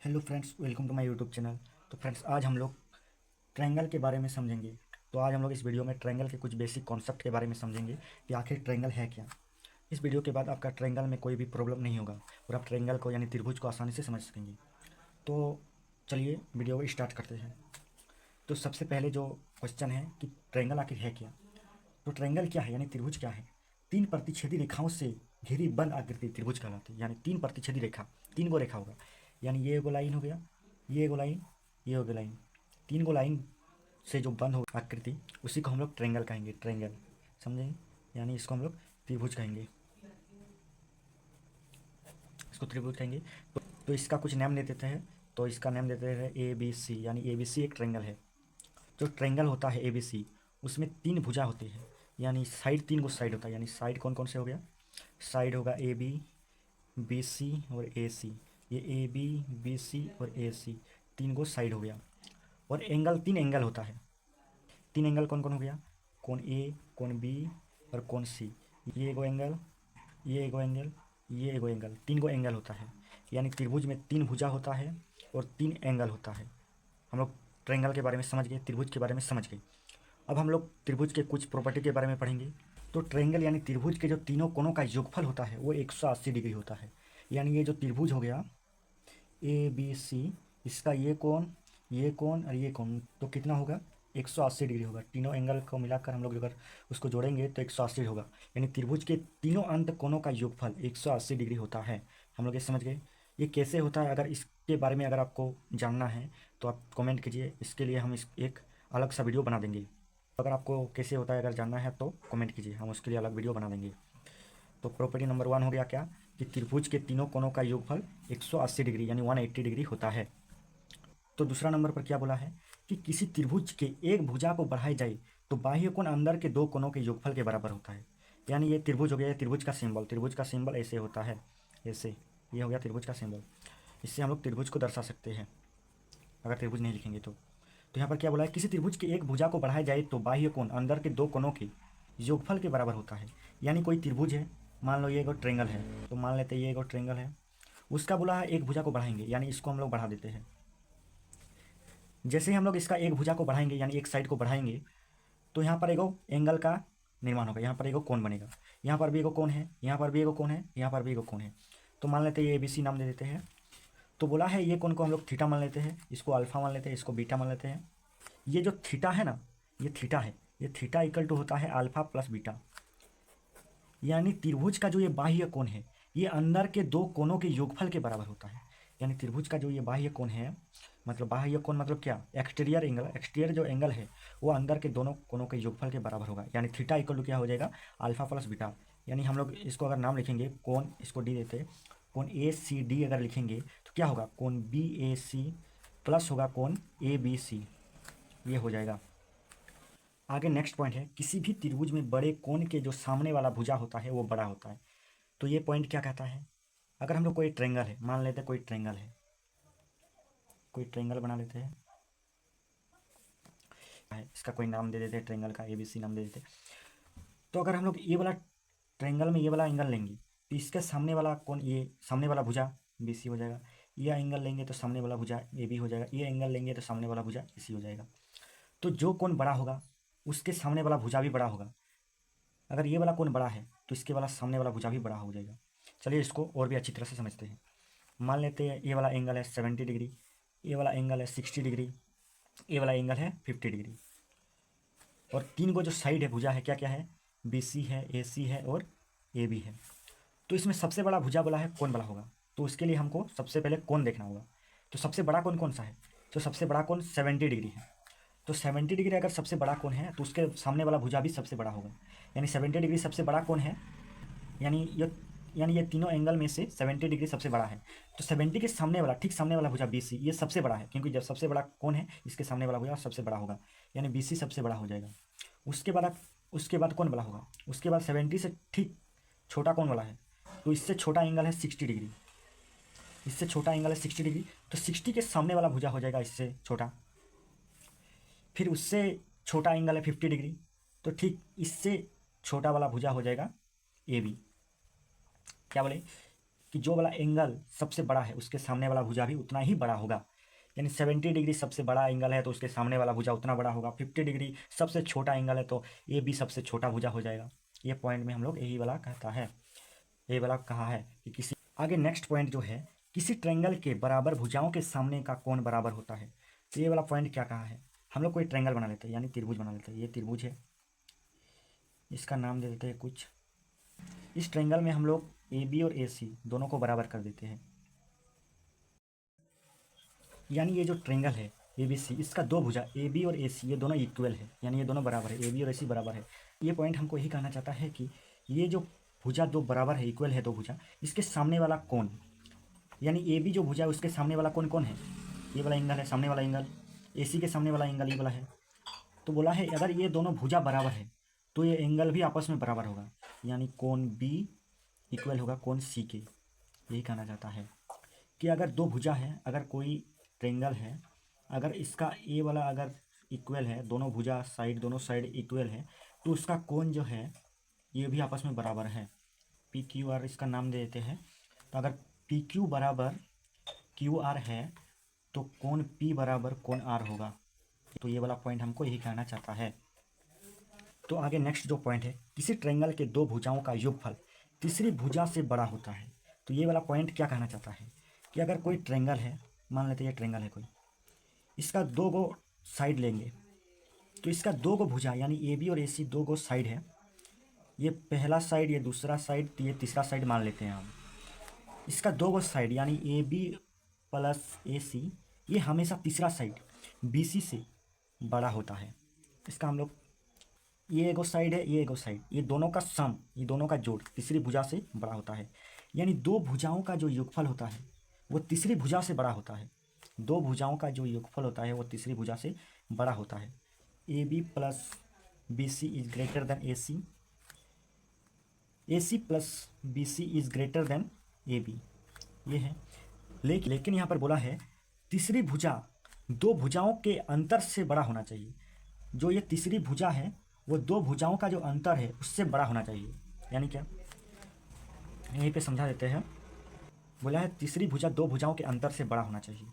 Hello friends, welcome to my YouTube channel. तो friends, आज हम लोग ट्रायंगल के बारे में समझेंगे। तो आज हम लोग इस वीडियो में ट्रायंगल के कुछ बेसिक कॉन्सेप्ट के बारे में समझेंगे कि आखिर ट्रायंगल है क्या। इस वीडियो के बाद आपका ट्रायंगल में कोई भी प्रॉब्लम नहीं होगा और आप ट्रायंगल को यानी त्रिभुज को आसानी से समझ सकेंगे। तो चलिए वीडियो को स्टार्ट करते हैं। तो सबसे पहले जो क्वेश्चन है कि ट्रायंगल आखिर है क्या। तो ट्रायंगल क्या है यानी त्रिभुज क्या है। तीन प्रतिच्छेदी रेखाओं से घिरी बंद आकृति त्रिभुज कहलाती है। यानी तीन प्रतिच्छेदी रेखा, तीन गो रेखा होगा। यानी ये एगो लाइन हो गया, ये एगो लाइन, ये हो गया लाइन। तीन गो लाइन से जो बंद हो आकृति उसी को हम लोग ट्रायंगल कहेंगे। ट्रायंगल समझे, यानी इसको हम लोग त्रिभुज कहेंगे, इसको त्रिभुज कहेंगे। तो इसका कुछ नाम दे देते हैं। तो इसका नाम देते हैं ए बी सी, यानी ए बी सी एक ट्रायंगल है। जो ट्रायंगल होता है ए बी सी, उसमें तीन भुजा होती है, यानी साइड, तीन गो साइड होता है। यानी साइड कौन कौन से हो गया, साइड होगा ए बी, बी सी और ए सी। ये ए बी, बी सी और ए सी तीन गो साइड हो गया। और एंगल, तीन एंगल होता है। तीन एंगल कौन कौन हो गया, कौन ए, कौन बी और कौन सी। ये एगो एंगल, ये एगो एंगल, ये एगो एंगल, तीन गो एंगल होता है। यानी त्रिभुज में तीन भुजा होता है और तीन एंगल होता है। हम लोग ट्रायंगल के बारे में समझ गए, त्रिभुज के बारे में समझ गए। अब हम लोग त्रिभुज के कुछ प्रॉपर्टी के बारे में पढ़ेंगे। तो ट्रायंगल यानी त्रिभुज के जो तीनों कोनों का योगफल होता है वो 180 डिग्री होता है। यानी ये जो त्रिभुज हो गया ए बी सी, इसका ये कोण और ये कोण तो कितना होगा, 180 डिग्री होगा। तीनों एंगल को मिलाकर हम लोग अगर उसको जोड़ेंगे तो 180 होगा। यानी त्रिभुज के तीनों अंत कोनों का योगफल 180 डिग्री होता है। हम लोग ये समझ गए। ये कैसे होता है, अगर इसके बारे में अगर आपको जानना है तो आप कमेंट कीजिए, इसके लिए हम इस एक अलग सा वीडियो बना देंगे। अगर आपको कैसे होता है अगर जानना है तो कमेंट कीजिए, हम उसके लिए अलग वीडियो बना देंगे। तो प्रॉपर्टी नंबर 1 हो गया क्या, कि त्रिभुज के तीनों कोनों का योगफल 180 डिग्री यानी 180 डिग्री होता है। तो दूसरा नंबर पर क्या बोला है कि किसी त्रिभुज के एक भुजा को बढ़ाई जाए तो बाह्य कोण अंदर के दो कोनों के योगफल के बराबर होता है। यानी ये त्रिभुज हो गया, त्रिभुज का सिंबल, त्रिभुज का सिंबल ऐसे होता है, ऐसे। ये हो गया त्रिभुज का सिंबल। इससे हम लोग त्रिभुज को दर्शा सकते हैं अगर त्रिभुज नहीं लिखेंगे तो यहाँ पर क्या बोला है, किसी त्रिभुज के एक भुजा को बढ़ाया जाए तो बाह्य कोण अंदर के दो कोनों के योगफल के बराबर होता है। यानी कोई त्रिभुज है, मान लो ये एगो ट्रायंगल है, तो मान लेते हैं ये एगो ट्रायंगल है, उसका बोला है एक भुजा को बढ़ाएंगे, यानी इसको हम लोग बढ़ा देते हैं। जैसे ही हम लोग इसका एक भुजा को बढ़ाएंगे यानी एक साइड को बढ़ाएंगे तो यहाँ पर एगो एंगल का निर्माण होगा, यहाँ पर एगो कोण बनेगा। यहाँ पर भी एगो कोण है, यहाँ पर भी एगो कोण है, यहाँ पर भी एगो कोण है। तो मान लेते हैं ये ABC नाम दे देते हैं। तो बोला है ये कोण को हम लोग थीटा मान लेते हैं, इसको अल्फा मान लेते हैं, इसको बीटा मान लेते हैं। ये जो थीटा है ना, ये थीटा है, ये थीटा इक्वल टू होता है अल्फा प्लस बीटा। यानी त्रिभुज का जो ये बाह्य कोण है ये अंदर के दो कोनों के योगफल के बराबर होता है। यानी त्रिभुज का जो ये बाह्य कोण है, मतलब बाह्य कोण मतलब क्या, एक्सटीरियर एंगल, एक्सटीरियर जो एंगल है वो अंदर के दोनों कोनों के योगफल के बराबर होगा। यानी थीटा इक्वल टू क्या हो जाएगा, अल्फा प्लस बीटा। यानी हम लोग इसको अगर नाम लिखेंगे कोण, इसको डी देते, कोण ACD अगर लिखेंगे तो क्या होगा, कोण BAC प्लस होगा कोण ABC, ये हो जाएगा। आगे नेक्स्ट पॉइंट है, किसी भी त्रिभुज में बड़े कोण के जो सामने वाला भुजा होता है वो बड़ा होता है। तो ये पॉइंट क्या कहता है, अगर हम लोग कोई ट्रायंगल है, मान लेते हैं कोई ट्रायंगल है, कोई ट्रायंगल बना लेते हैं, इसका कोई नाम दे देते हैं, ट्रायंगल का ABC नाम दे देते हैं। तो अगर हम लोग ये वाला ट्रायंगल में ये वाला एंगल लेंगे तो इसके सामने वाला कोण, ये सामने वाला भुजा BC हो जाएगा। ये एंगल लेंगे तो सामने वाला भुजा AB हो जाएगा। ये एंगल लेंगे तो सामने वाला भुजा AC हो जाएगा। तो जो कोण बड़ा होगा उसके सामने वाला भुजा भी बड़ा होगा। अगर ये वाला कोण बड़ा है तो इसके वाला सामने वाला भुजा भी बड़ा हो जाएगा। चलिए इसको और भी अच्छी तरह से समझते हैं। मान लेते हैं ये वाला एंगल है 70 डिग्री, ये वाला एंगल है 60 डिग्री, ये वाला एंगल है 50 डिग्री। और तीन को जो साइड है भुजा है, क्या क्या है, BC है, AC है और AB है। तो इसमें सबसे बड़ा भुजा बोला है कौन बड़ा होगा, तो उसके लिए हमको सबसे पहले कौन देखना होगा। तो सबसे बड़ा कौन कौन सा है, तो सबसे बड़ा कौन 70 डिग्री है। तो 70 डिग्री अगर सबसे बड़ा कोण है तो उसके सामने वाला भुजा भी सबसे बड़ा होगा। यानी 70 डिग्री सबसे बड़ा कोण है, यानी ये तीनों एंगल में से 70 डिग्री सबसे बड़ा है। तो 70 के सामने वाला, ठीक सामने वाला भुजा BC ये सबसे बड़ा है, क्योंकि जब सबसे बड़ा कोण है इसके सामने वाला भुजा सबसे बड़ा होगा, यानी BC सबसे बड़ा हो जाएगा। उसके बाद कौन बड़ा होगा, उसके बाद 70 से ठीक छोटा कौन वाला है, तो इससे छोटा एंगल है 60 डिग्री, इससे छोटा एंगल है 60 डिग्री। तो 60 के सामने वाला भुजा हो जाएगा इससे छोटा। फिर उससे छोटा एंगल है 50 डिग्री, तो ठीक इससे छोटा वाला भुजा हो जाएगा AB। क्या बोले, कि जो वाला एंगल सबसे बड़ा है उसके सामने वाला भुजा भी उतना ही बड़ा होगा। यानी 70 डिग्री सबसे बड़ा एंगल है तो उसके सामने वाला भुजा उतना बड़ा होगा। 50 डिग्री सबसे छोटा एंगल है तो ये भी सबसे छोटा भुजा हो जाएगा। ये पॉइंट में हम लोग यही वाला कहता है, ये वाला कहा है कि किसी। आगे नेक्स्ट पॉइंट जो है, किसी ट्रायंगल के बराबर भुजाओं के सामने का कोण बराबर होता है। तो ये वाला पॉइंट क्या कहा है, हम लोग कोई ट्रायंगल बना लेते हैं, यानी त्रिभुज बना लेते हैं। ये त्रिभुज है, इसका नाम दे देते हैं कुछ। इस ट्रायंगल में हम लोग ए बी और ए सी दोनों को बराबर कर देते हैं। यानी ये जो ट्रायंगल है ए बी सी, इसका दो भुजा ए बी और ए सी ये दोनों इक्वल है, यानी ये दोनों बराबर है, ए बी और ए सी बराबर है। ये पॉइंट हमको यही कहना चाहता है कि ये जो भुजा दो बराबर है, इक्वल है दो भुजा, इसके सामने वाला कोण, यानी ए बी जो भुजा है उसके सामने वाला कोण कौन है, ये वाला एंगल है सामने वाला एंगल। ए सी के सामने वाला एंगल ये वाला है। तो बोला है अगर ये दोनों भुजा बराबर है तो ये एंगल भी आपस में बराबर होगा, यानी कोण बी इक्वल होगा कोण सी के। यही कहना चाहता है कि अगर दो भुजा है, अगर कोई ट्रायंगल है, अगर इसका ए वाला अगर इक्वल है, दोनों भुजा साइड दोनों साइड इक्वल है, तो उसका कोण जो है ये भी आपस में बराबर है। पी क्यू आर इसका नाम दे देते हैं। तो अगर पी क्यू बराबर क्यू आर है तो कोण पी बराबर कोण आर होगा। तो ये वाला पॉइंट हमको यही कहना चाहता है। तो आगे नेक्स्ट जो पॉइंट है, किसी ट्रायंगल के दो भुजाओं का योगफल तीसरी भुजा से बड़ा होता है। तो ये वाला पॉइंट क्या कहना चाहता है कि अगर कोई ट्रायंगल है, मान लेते हैं ये ट्रायंगल है कोई, इसका दो गो साइड लेंगे, तो इसका दो गो भुजा यानी ए बी और ए सी दो गो साइड है। ये पहला साइड, ये दूसरा साइड, ये तीसरा साइड मान लेते हैं हम। इसका दो गो साइड यानी ए बी प्लस ए सी, ये हमेशा तीसरा साइड बी सी से बड़ा होता है। इसका हम लोग, ये एगो साइड है, ये एगो साइड, ये दोनों का सम, ये दोनों का जोड़ तीसरी भुजा से बड़ा होता है। यानी दो भुजाओं का जो योगफल होता है वो तीसरी भुजा से बड़ा होता है। दो भुजाओं का जो योगफल होता है वो तीसरी भुजा से बड़ा होता है। A B plus B C is greater than A C plus B C is greater than A B, ये है। लेकिन यहाँ पर बोला है तीसरी भुजा दो भुजाओं के अंतर से बड़ा होना चाहिए। जो ये तीसरी भुजा है वो दो भुजाओं का जो अंतर है उससे बड़ा होना चाहिए। यानी क्या, यहीं पे समझा देते हैं। बोला है तीसरी भुजा दो भुजाओं के अंतर से बड़ा होना चाहिए,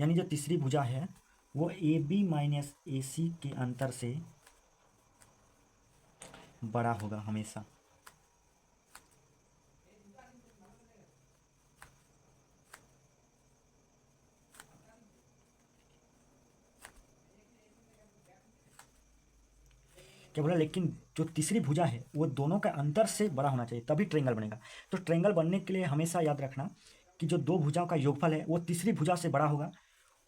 यानी जो तीसरी भुजा है वो ए बी माइनस ए सी के अंतर से बड़ा होगा हमेशा। क्या बोला, लेकिन जो तीसरी भुजा है वो दोनों का अंतर से बड़ा होना चाहिए तभी ट्रायंगल बनेगा। तो ट्रायंगल बनने के लिए हमेशा याद रखना कि जो दो भुजाओं का योगफल है वो तीसरी भुजा से बड़ा होगा,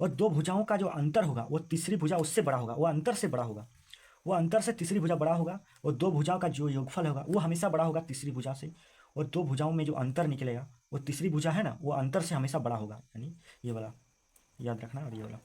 और दो भुजाओं का जो अंतर होगा वो तीसरी भुजा उससे बड़ा होगा, वो अंतर से बड़ा होगा, वो अंतर से तीसरी भुजा बड़ा होगा। और दो भुजाओं का जो योगफल होगा वो हमेशा बड़ा होगा तीसरी भुजा से, और दो भुजाओं में जो अंतर निकलेगा वो तीसरी भुजा है ना, वो अंतर से हमेशा बड़ा होगा। यानी ये वाला याद रखना और ये वाला।